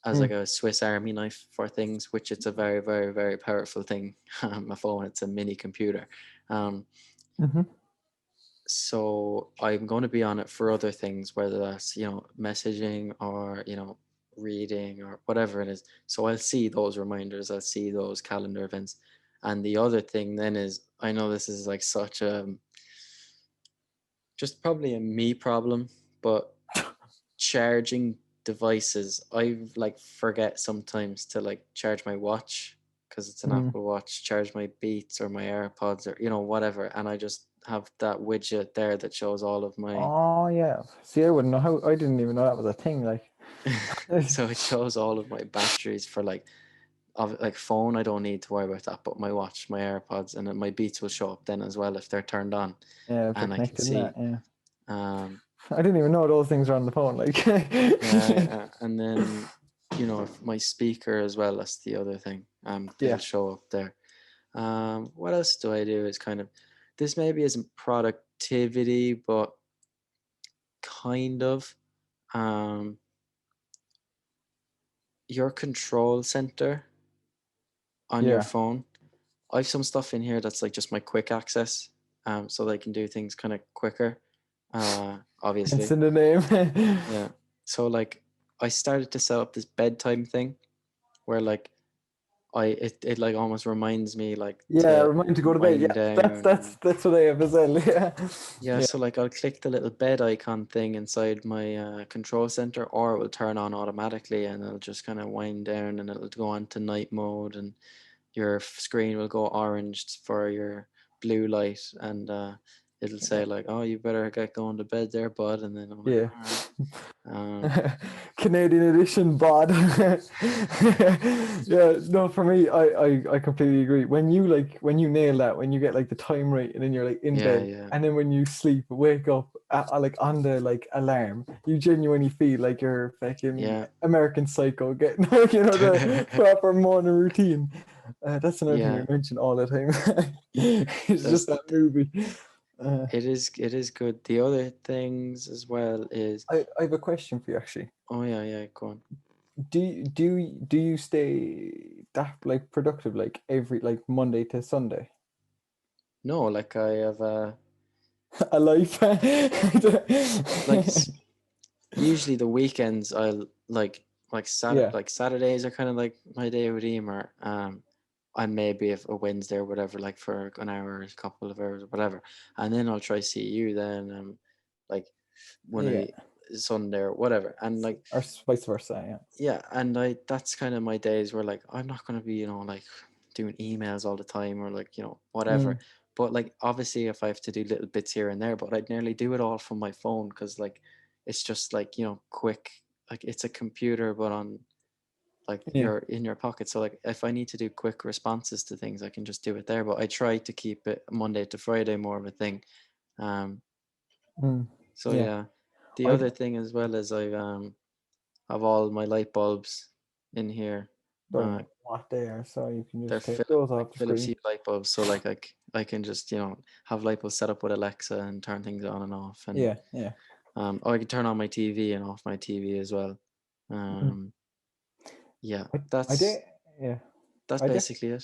as like Mm. a Swiss Army knife for things, which it's a very, very, very powerful thing. My phone, it's a mini computer. Um, Mm-hmm. so I'm going to be on it for other things, whether that's messaging or reading or whatever it is. So I'll see those reminders, I'll see those calendar events. And the other thing then is, I know this is like such a just probably a me problem, but charging devices, I like forget sometimes to like charge my watch because it's an Mm. Apple Watch, charge my Beats or my AirPods or whatever, and I just have that widget there that shows all of my Oh yeah. See, I wouldn't know how. I didn't even know that was a thing. Like. so it shows all of my batteries for like phone. I don't need to worry about that, but my watch, my AirPods, and then my Beats will show up then as well if they're turned on, Yeah, if they're and I can connected in that. see. Yeah. Um, I didn't even know those things are on the phone. Like. yeah, and then if my speaker as well. That's the other thing. It'll Yeah. show up there. What else do I do? Is kind of this maybe isn't productivity, but kind of um, your control center on your Yeah. phone. I have some stuff in here that's like just my quick access, so that I can do things kind of quicker. Hence Obviously, in the name. yeah. So like, I started to set up this bedtime thing where like it like almost reminds me like Yeah, to remind to go to bed. Yeah, wind that's down. that's that's what I have as well. Yeah. Yeah, Yeah. so like I'll click the little bed icon thing inside my control center, or it will turn on automatically and it'll just kind of wind down and it'll go on to night mode and your screen will go orange for your blue light and it'll say like, oh, you better get going to bed there, bud. And then I'm like, Yeah. all right. Um, Canadian edition bod. Yeah, no, for me, I completely agree. When you nail that, when you get like the time right, and then you're like in yeah, bed, yeah, and then when you sleep, wake up like on the like alarm, you genuinely feel like you're fucking yeah, American Psycho, getting the proper morning routine. That's another thing yeah. we mention all the time. It's just That's that movie. it is good. The other things as well is, I have a question for you actually. oh yeah, yeah, go on. Do you stay that like productive like every like Monday to Sunday? No, like I have A life. like usually the weekends I'll Yeah, like Saturdays are kind of like my day of redeemer. And maybe if a Wednesday or whatever, like for an hour, a couple of hours or whatever, and then I'll try see you then, like when yeah, I Sunday or whatever, and like or vice versa. Yeah. yeah, and I that's kind of my days where like I'm not gonna be like doing emails all the time or like whatever, Mm, But like obviously if I have to do little bits here and there, but I'd nearly do it all from my phone because like it's just like, quick, like it's a computer but on like Yeah. you're in your pocket. So like if I need to do quick responses to things, I can just do it there. But I try to keep it Monday to Friday more of a thing. Um, Mm. so Yeah. yeah. The I other thing as well is I have all my light bulbs in here. don't even Uh, know what they are, so you can they're just take those off the Philips screen. Hue light bulbs, so like I can just have light bulbs set up with Alexa and turn things on and off, and Yeah, yeah. I can turn on my TV and off my TV as well. Mm. Um, yeah, I, I that's did, yeah. that's I did, basically it.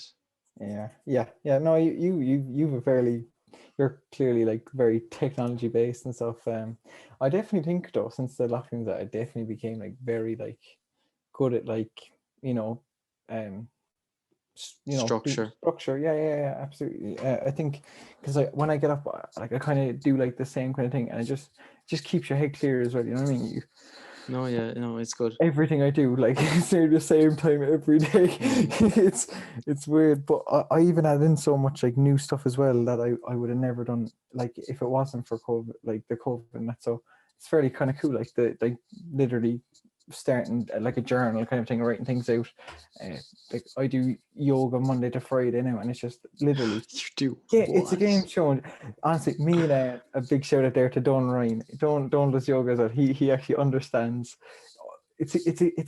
yeah, yeah, yeah. No, you've a fairly, you're clearly like very technology based and stuff. I definitely think though, since the lockdowns, that I definitely became like very like good at like, you know, um, do Structure. structure. Yeah, yeah, yeah, absolutely. I think because when I get up, like I kind of do like the same kind of thing, and it just keeps your head clear as well. You know what I mean? No, yeah, no, it's good. Everything I do, like it's near the same time every day. Mm. It's weird, but I even add in so much like new stuff as well that I would have never done like if it wasn't for COVID, like the COVID and that. So it's fairly kind of cool, like the like literally starting like a journal kind of thing, writing things out. Uh, like I do yoga Monday to Friday now, and it's just literally You do yeah, it's a what? game show. And honestly, me and a big shout out there to Don Ryan. Don does yoga as well. He actually understands. It's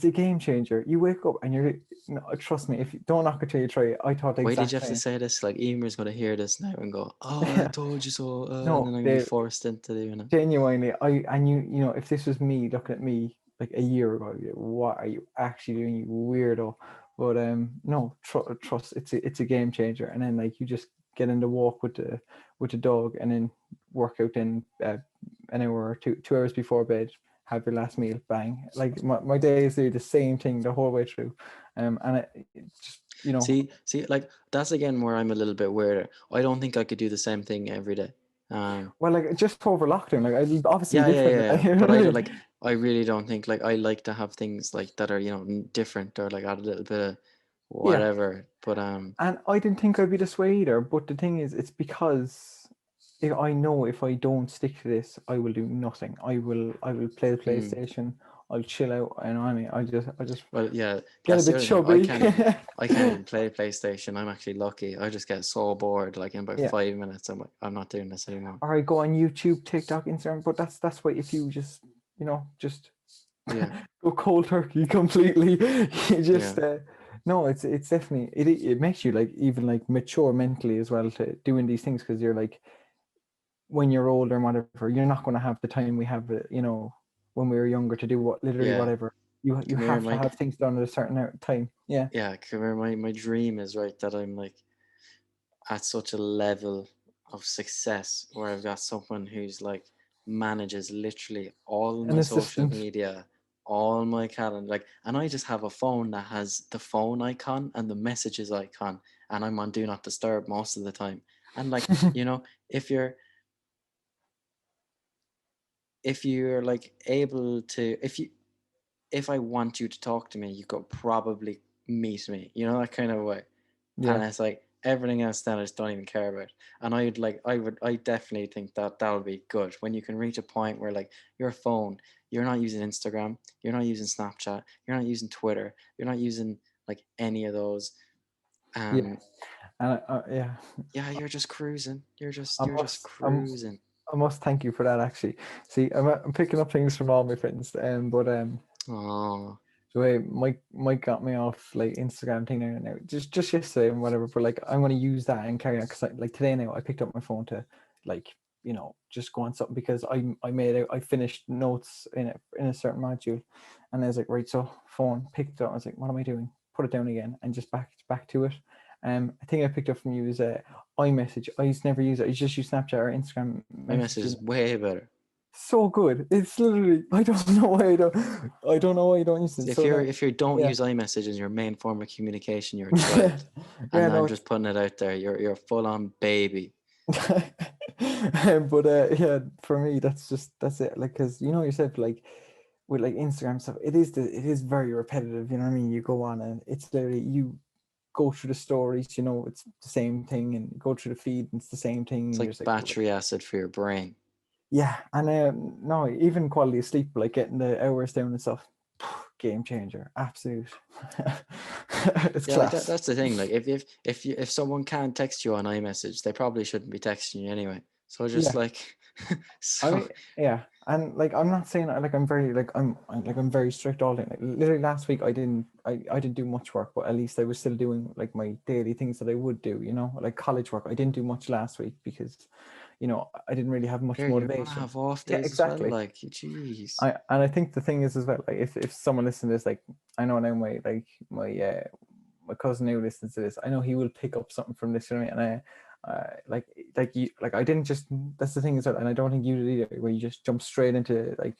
a game changer. You wake up and you're no, trust me. If you don't knock it till you try it, I thought the Why did exact you have to same. say this? Like Emer's gonna hear this now and go, "Oh, I Yeah, told you so," and then no, I'm gonna be they forced into doing it. genuinely. I and you know if this was me looking at me like a year ago, I'd be like, what are you actually doing, you weirdo? But no, trust. It's a game changer. And then like you just get in the walk with the dog, and then work out in an hour or 2 hours before bed. Have your last meal, bang. Like my days do the same thing the whole way through, and it just See, like that's again where I'm a little bit weirder. I don't think I could do the same thing every day. well, like just over lockdown, like I obviously Yeah, yeah, different. yeah, yeah. You know But what I I don't mean? like. I really don't think like I like to have things like that are different or like add a little bit of Yeah. whatever. But And I didn't think I'd be this way either. But the thing is, it's because I know if I don't stick to this, I will do nothing. I will play the hmm, PlayStation. I'll chill out, and I mean, I just well, yeah, get a that's the bit other thing. I chubby. can't even. I can't even play PlayStation. I'm actually lucky. I just get so bored. Like in about Yeah. 5 minutes, I'm like, I'm not doing this anymore. Or I go on YouTube, TikTok, Instagram. But that's why if you just just Yeah, go cold turkey completely, you yeah, just no, it's definitely it makes you like even like mature mentally as well to doing these things because you're like when you're older and whatever, you're not going to have the time we have, when we were younger to do what literally yeah. whatever. You Come here, have to my have things done at a certain time. Yeah. yeah. Come here, my dream is right that I'm like at such a level of success where I've got someone who's like manages literally all An my social assistant. media, all my calendar, like, and I just have a phone that has the phone icon and the messages icon, and I'm on do not disturb most of the time. And like, if you're like able to, if I want you to talk to me, you could probably meet me, that kind of way. And Yeah. it's like everything else then I just don't even care about. And I definitely think that that would be good when you can reach a point where like your phone, you're not using Instagram, you're not using Snapchat, you're not using Twitter, you're not using like any of those. Yeah. And And yeah, yeah, you're just cruising. You're just I you're just must, cruising. I must thank you for that actually. See, I'm picking up things from all my friends, but Oh, so hey, Mike got me off like Instagram thing now, just yesterday and whatever. But like I'm gonna use that and carry on because like today now I picked up my phone to like just go on something because I finished notes in a certain module, and I was like right, so phone picked it up. I was like, what am I doing? Put it down again and just back to it. I think I picked up from you is iMessage. I used to never use it. I just use Snapchat or Instagram my message messaging. is way better. So good. It's literally I don't know why I don't use it. If So you're now, if you don't yeah. use iMessage as your main form of communication, you're a child. Yeah, And no, I'm it's just putting it out there. You're a full on baby. but yeah, for me that's it. Like, cause yourself, like with like Instagram stuff, it is very repetitive. You know what I mean? You go on and it's literally you. go through the stories, you know, it's the same thing, and go through the feed and it's the same thing, It's and you're like just like, oh, battery acid for your brain. yeah. And no, even quality of sleep, like getting the hours down and stuff, game changer, absolute. It's Yeah, like class. that's the thing. Like if someone can't text you on iMessage, they probably shouldn't be texting you anyway. So just Yeah, like I so mean, yeah, and like I'm not saying like I'm very like I'm very strict all day. Like literally last week I didn't do much work, but at least I was still doing like my daily things that I would do. You know, like college work. I didn't do much last week because, you know, I didn't really have much here you're gonna motivation. have off Yeah, days as well. exactly. Like jeez. And I think the thing is as well, like if someone listens to this, like I know now my cousin who listens to this, I know he will pick up something from this, you know, and like you, like I didn't just, that's the thing as well, and I don't think you did either, where you just jump straight into like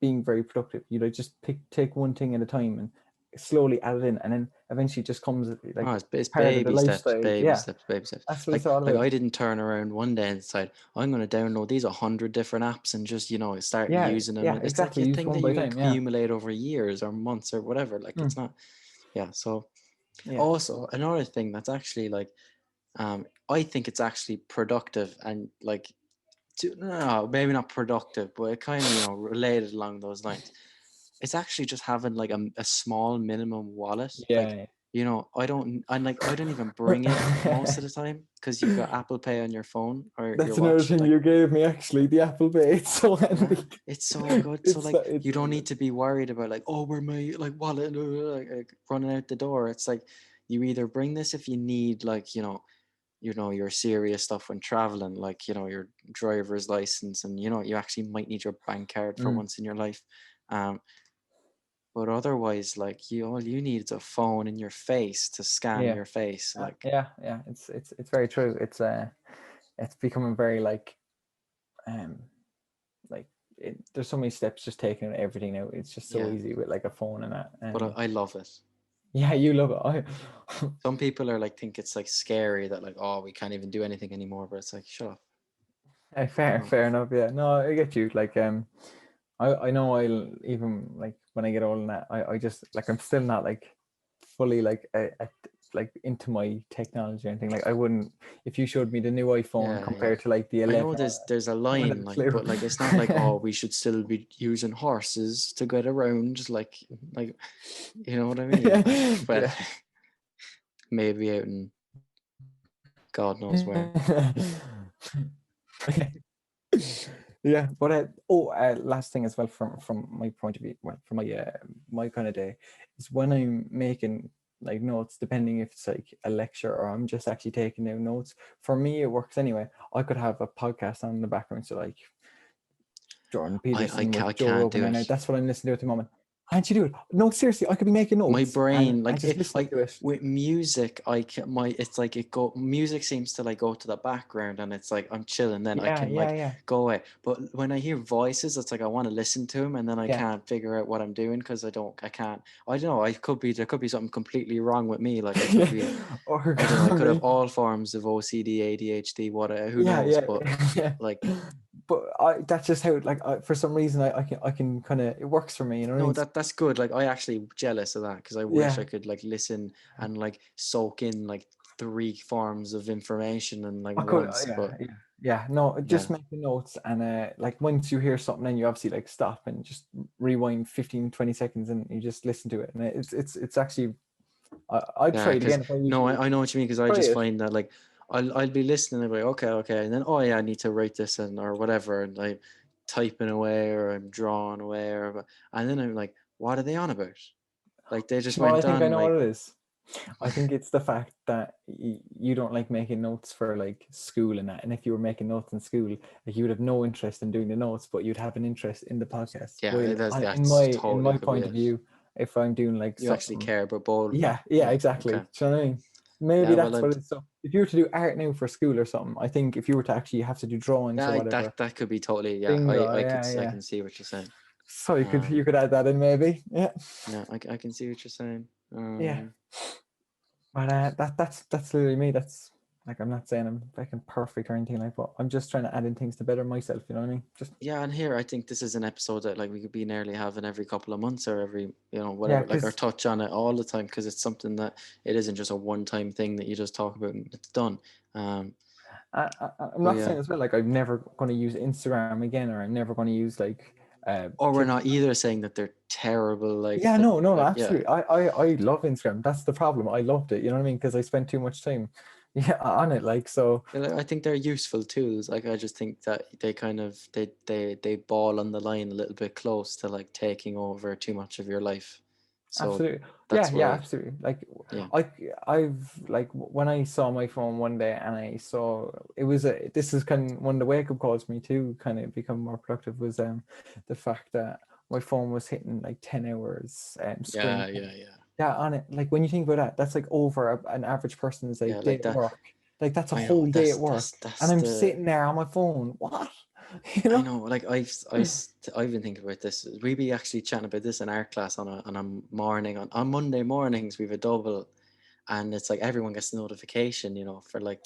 being very productive. You like just take one thing at a time and slowly add it in, and then eventually it just comes Oh, like it's part of the baby steps, lifestyle. baby Yeah, steps, baby steps. that's what it's all Like about. I didn't turn around one day and decide I'm going to download these 100 different apps and just start Yeah, using them. yeah, It's like exactly. a Use thing one that by you time. Yeah. accumulate over years or months or whatever. Like Mm, it's not. Yeah. So yeah. also another thing that's actually like I think it's actually productive and like no, maybe not productive, but it kind of related along those lines. It's actually just having like a small minimum wallet. Like, Yeah. I don't even bring it most of the time because you've got Apple Pay on your phone or your That's another watch. thing Like, you gave me, actually, the Apple Pay. It's so yeah, handy. it's so good. So It's like, it's you don't need to be worried about like, oh, where my like wallet like, running out the door. It's like you either bring this if you need like your serious stuff when traveling, like your driver's license, and you actually might need your bank card for mm, once in your life. Um, but otherwise, like all you need is a phone in your face to scan yeah. your face. Like, Yeah. It's very true. It's becoming very um like there's so many steps just taking everything now. It's just so yeah, easy with like a phone and that. but And I love it. yeah, you love it. Some people are like think it's like scary that like, oh, we can't even do anything anymore. But it's like, shut up. Fair, No. fair enough. Yeah, no, I get you. Like, I know I'll even like when I get old and that, I just like I'm still not like fully like into my technology or anything. Like I wouldn't, if you showed me the new iPhone Yeah, yeah. compared to like the I 11, know there's a I wouldn't have line a like, clue. but like it's not like, oh, we should still be using horses to get around. Like you know what I mean? Like, well, Yeah. maybe out in God knows where. Yeah, but last thing as well from my point of view, well, from my kind of day, is when I'm making like notes, depending if it's like a lecture or I'm just actually taking down notes. For me, it works anyway. I could have a podcast on in the background, so like Jordan Peterson I with Joe can't Rogan, do and it. that's what I'm listening to at the moment. Can't you do it? No, seriously, I could be making My notes and brain and like just listening like to it. with music I can my it's like it go music seems to like go to the background and it's like I'm chilling, then I Yeah, can yeah, like yeah, go away. But when I hear voices, it's like I want to listen to them and then I yeah. can't figure out what I'm doing because I can't. I don't know, there could be something completely wrong with me. Like I could be, I don't know, I could have Origami. all forms of OCD, ADHD, whatever, who Yeah, knows. yeah, But yeah. like, But that's just how like for some reason I can kind of, it works for me, you know what I no, mean? that's good. Like I actually jealous of that because I wish I Yeah, could like listen and like soak in like three forms of information and like I could, once. yeah, But yeah. No, yeah, just make the notes, and like once you hear something, then you obviously like stop and just rewind 15-20 seconds and you just listen to it, and it's actually, I'd yeah, try it because again if I no, usually I know what you mean because I try just it. find that like I'll be listening and be like, okay, okay, and then oh yeah, I need to write this in or whatever, and I'm typing away or I'm drawing away and then I'm like, what are they on about? Like they just You know what, I went think I on know what like it is. I think it's the fact that you don't like making notes for like school and that. And if you were making notes in school, like you would have no interest in doing the notes, but you'd have an interest in the podcast. yeah, Well, in that's my totally could be point of it. view, if I'm doing like You actually something, care about both of them. yeah, Yeah, exactly. okay. Do you know what I mean? Maybe Yeah, well, that's what it's. So if you were to do art now for school or something, I think if you were to actually have to do drawings or whatever, that could be totally, yeah. bingo, I yeah. can see what you're saying. So Um, you could add that in maybe, yeah, yeah, I can see what you're saying. yeah. But that's literally me. like I'm not saying I'm fucking perfect or anything like, but I'm just trying to add in things to better myself. You know what I mean? Just Yeah, and here I think this is an episode that like we could be nearly having every couple of months or every, yeah, whatever, like, or because touch on it all the time, because it's something that it isn't just a one-time thing that you just talk about and it's done. Um, I'm but not yeah, saying as well like I'm never going to use Instagram again, or I'm never going to use like or we're not TikTok. either saying that they're terrible, like Yeah, thing. no, no, no, Like, yeah, absolutely. I love Instagram. That's the problem. I loved it. You know what I mean? Because I spent too much time, yeah, on it. Like so. yeah, like, I think they're useful tools. Like, I just think that they kind of they ball on the line a little bit close to like taking over too much of your life. So Absolutely. Yeah, that's yeah, why, absolutely. Like yeah, I I've like when I saw my phone one day and I saw it was a this is kind of one of the wake up calls for me to kind of become more productive was the fact that my phone was hitting like 10 hours screen yeah, time. yeah, yeah, Yeah, on it. Like when you think about that, that's like over an average person's yeah, like day like at that. work. Like that's a I know whole day at that's work. that's And that's I'm the sitting there on my phone. What? You I know? know, like I've been thinking about this. We be actually chatting about this in art class on a morning on Monday mornings. We have a double, and it's like everyone gets a notification, for like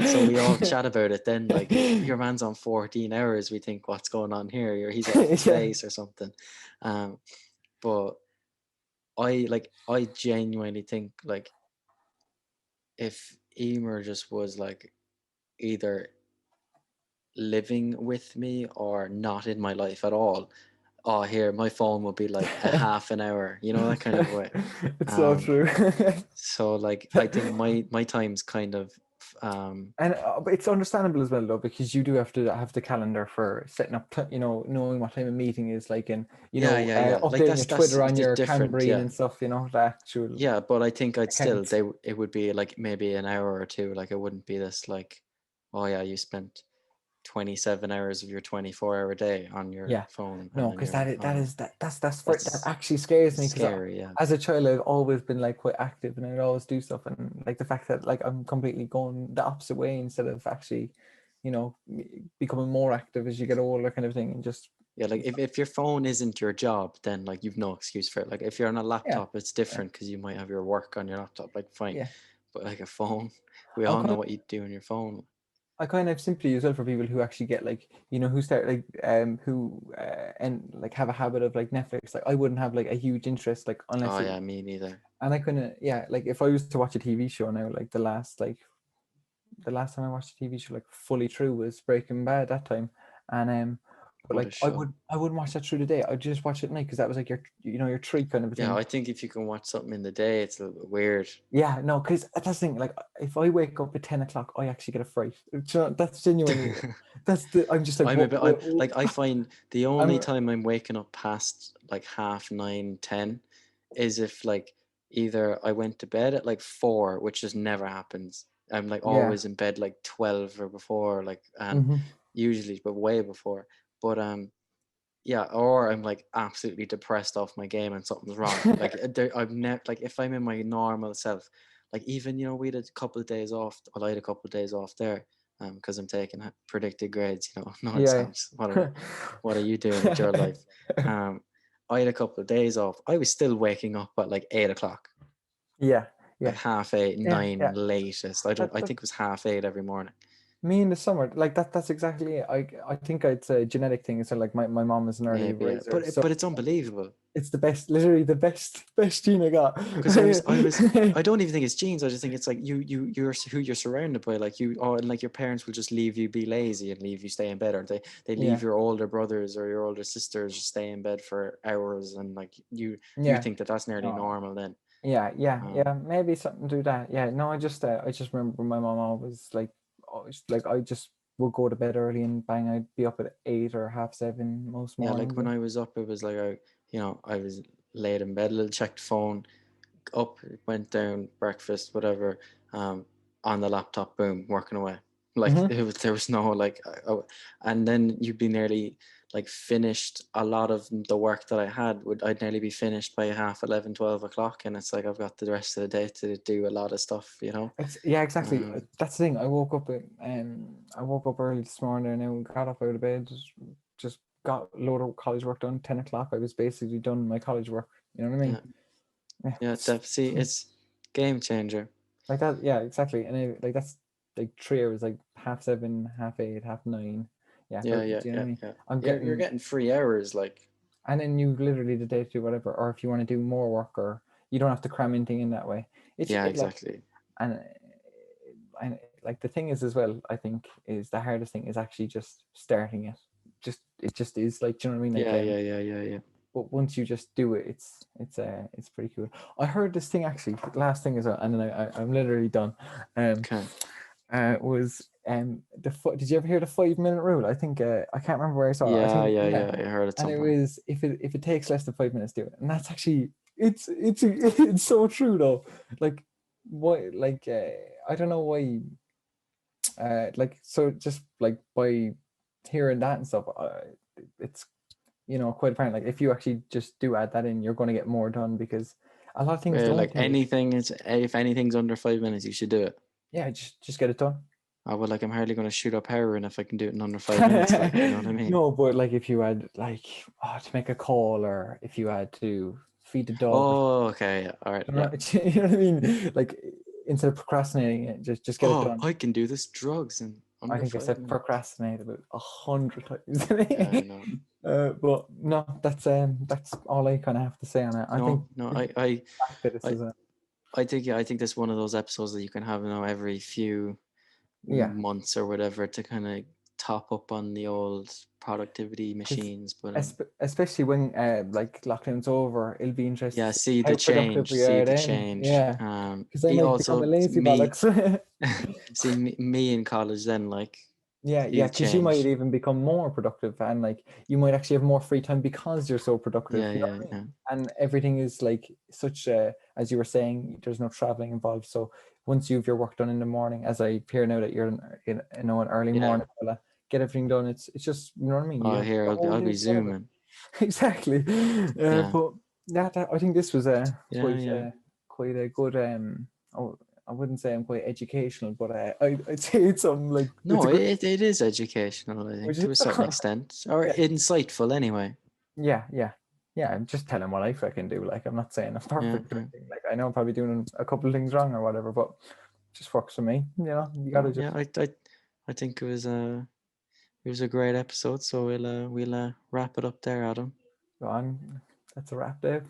so we all Yeah. chat about it. Then like your man's on 14 hours. We think what's going on here? Or he's off his Yeah. face or something. Um, but I genuinely think like if Emer just was like either living with me or not in my life at all, oh, here, my phone will be like a half an hour, that kind of way. It's so Um, true. so like I think my time's kind of And but it's understandable as well though, because you do have to have the calendar for setting up, knowing what time a meeting is like, and yeah, yeah, yeah. Like updating your that's Twitter on your different, Cambrine yeah. and stuff, the actual Yeah, but I think I'd still accounts. it would be like maybe an hour or two. Like, it wouldn't be this like, oh yeah, you spent 27 hours of your 24-hour day on your Yeah, phone no, and because your that that's actually scares me because scary, yeah. as a child I've always been like quite active and I'd always do stuff, and like the fact that like I'm completely going the opposite way instead of actually, becoming more active as you get older, kind of thing, and just Yeah, like if your phone isn't your job, then like you've no excuse for it. Like if you're on a yeah, laptop, it's yeah, different because you might have your work on your laptop, like fine. yeah. But like a phone, we I'll all kind know of what you do on your phone. I kind of sympathy as well for people who actually get like who start like who and like have a habit of like Netflix. Like I wouldn't have like a huge interest like unless Oh it, yeah, me neither. and I couldn't, yeah, like if I was to watch a TV show now, like the last time I watched a TV show like fully through was Breaking Bad that time, and but What a like show. I wouldn't watch that through the day. I'd just watch it at night because that was like your your treat kind of a Yeah, thing. I think if you can watch something in the day, it's a little bit weird. Yeah, no, because that's the thing. Like, if I wake up at 10 o'clock, I actually get a fright. That's genuinely. That's the. I'm just like, I'm a bit. I'm what? like I find the only I'm. time I'm waking up past like half nine, 10, is if like either I went to bed at like 4, which just never happens. I'm like Yeah. always in bed like 12 or before, like, and Hmm. usually, but way before. But yeah, or I'm like absolutely depressed off my game and something's wrong. Like I'm never like if I'm in my normal self, like even we had a couple of days off. Well, I had a couple of days off there, because I'm taking predicted grades. No Yeah. exams. What are you doing with your life? Um, I had a couple of days off. I was still waking up at like 8 o'clock, Yeah. like Yeah. half eight, Yeah. nine Yeah. latest. I don't. I That think it was half eight every morning. me in the summer, like that's exactly it. I think it's a genetic thing. So like my mom is an early Maybe, yeah, riser, but so it's unbelievable. it's the best, literally the best gene I got. Because I don't even think it's genes. I just think it's like you're who you're surrounded by. Like and like your parents will just leave you be lazy and leave you stay in bed, or they leave Yeah. your older brothers or your older sisters just stay in bed for hours, and like you Yeah. think that that's nearly No. normal then. Yeah, yeah, Um, yeah. Maybe something to do that. Yeah, no, I just remember my mom always like, always, like I just would go to bed early and bang, I'd be up at 8 or 7:30 most yeah, like mornings. when And I was up, it was like I was laid in bed, a little checked phone, up, went down, breakfast, whatever, um, on the laptop, boom, working away. Like hmm there was no like, and then you'd be nearly like finished a lot of the work that I had. I'd nearly be finished by half 11, 12 o'clock, and it's like I've got the rest of the day to do a lot of stuff. it's yeah, exactly. Um, That's the thing. I woke up early this morning and I got up out of bed, just got a load of college work done. 10 o'clock, I was basically done my college work. You know what I mean? yeah, Yeah, yeah, see, it's game changer. like that. Yeah, exactly. And like that's like 3 hours, like 7:30, 8:30, 9:30. Yeah, Yeah, do yeah, you know what yeah, I mean? yeah. I'm You're getting, getting 3 hours, like. and then you literally the day to do whatever, or if you want to do more work, or you don't have to cram anything in that way. It's Yeah, it like, exactly. and like the thing is as well, I think is the hardest thing is actually just starting it. Just it just is like, do you know what I mean? Like Yeah, yeah, yeah, yeah, yeah. but once you just do it, it's pretty cool. I heard this thing actually. Last thing is, and then I'm literally done. Um, Okay. was did you ever hear the 5 minute rule? I think I can't remember where I saw it. I Yeah, think yeah, yeah, yeah. I heard it and it somewhere. was if it takes less than 5 minutes, do it. And that's actually it's so true though. Like why like I don't know why like so just like by hearing that and stuff, it's quite apparent. Like if you actually just do add that in, you're going to get more done because a lot of things don't Like take. anything is, if anything's under 5 minutes, you should do it. Yeah, just get it done. I would like. I'm hardly going to shoot up heroin if I can do it in under 5 minutes. Like, you know what I mean? No, but like if you had like to make a call, or if you had to feed the dog, or Oh, okay. Yeah. All right. you know, Yeah. you know what I mean. Like instead of procrastinating it, just get it Oh, done. I can do this drugs in I under think I five said minutes. procrastinate about 100 times. Yeah, I know. But no, that's all I kind of have to say on it. I think No, no. the fact that this I, is a I think, yeah, I think that's one of those episodes that you can have, every few yeah. months or whatever to kind of top up on the old productivity Because machines. But especially when like lockdown's over, it'll be interesting yeah, to see see the how productive change. we See are the then. change. Yeah, because I He might become a also lazy me. bollocks. See me in college then, like, see Yeah, the because you might change. even become more productive, and like you might actually have more free time because you're so productive. Yeah, You know yeah, what I mean? yeah, And everything is like such a, as you were saying, there's no traveling involved. So once you've your work done in the morning, as I hear now that you're an early yeah. morning fella, get everything done. It's just, you know what I mean. You Oh, have here the whole I'll day be to get it. zooming. Exactly. Yeah, But I think this was yeah, yeah. quite a good oh, I wouldn't say I'm quite educational, but I'd say it's like it's No, a good it is educational, I which think, is to a certain extent, or yeah, insightful anyway. yeah. I'm just telling what I fucking do. Like I'm not saying I'm Yeah, perfect or yeah. anything. Like I know I'm probably doing a couple of things wrong or whatever, but it just works for me. You gotta No, yeah. just I think it was a great episode. So we'll wrap it up there, Adam. go on. That's a wrap, Dave.